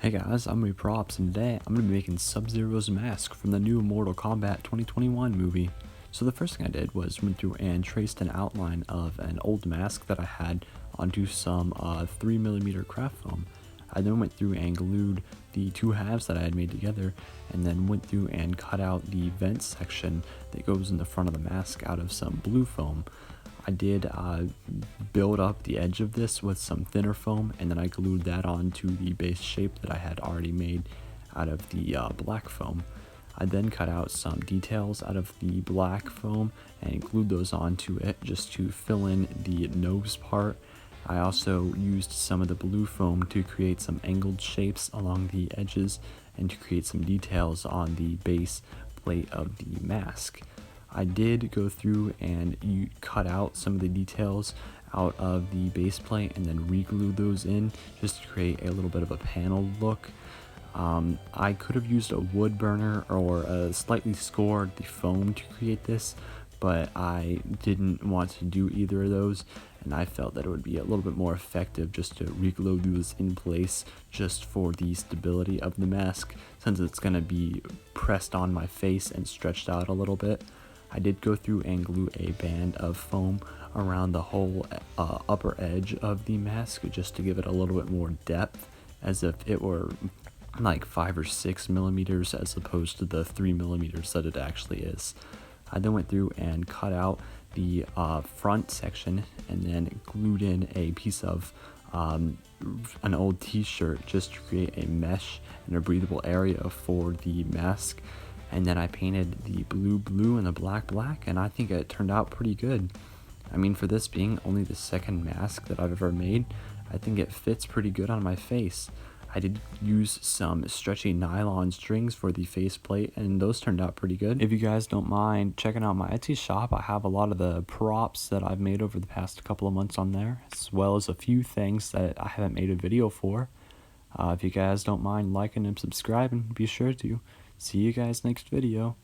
Hey guys, I'm Props, and today I'm going to be making Sub-Zero's mask from the new Mortal Kombat 2021 movie. So the first thing I did was went through and traced an outline of an old mask that I had onto some 3mm craft foam. I then went through and glued the two halves that I had made together, and then went through and cut out the vent section that goes in the front of the mask out of some blue foam. I did build up the edge of this with some thinner foam, and then I glued that onto the base shape that I had already made out of the black foam. I then cut out some details out of the black foam and glued those onto it just to fill in the nose part. I also used some of the blue foam to create some angled shapes along the edges and to create some details on the base plate of the mask. I did go through and cut out some of the details out of the base plate and then re-glue those in just to create a little bit of a paneled look. I could have used a wood burner or slightly scored the foam to create this, but I didn't want to do either of those, and I felt that it would be a little bit more effective just to re-glue those in place just for the stability of the mask, since it's going to be pressed on my face and stretched out a little bit. I did go through and glue a band of foam around the whole upper edge of the mask just to give it a little bit more depth, as if it were like 5 or 6 millimeters as opposed to the 3 millimeters that it actually is. I then went through and cut out the front section and then glued in a piece of an old t-shirt just to create a mesh and a breathable area for the mask. And then I painted the blue and the black, and I think it turned out pretty good. I mean, for this being only the second mask that I've ever made, I think it fits pretty good on my face. I did use some stretchy nylon strings for the faceplate, and those turned out pretty good. If you guys don't mind checking out my Etsy shop, I have a lot of the props that I've made over the past couple of months on there, as well as a few things that I haven't made a video for. If you guys don't mind liking and subscribing, be sure to. See you guys next video.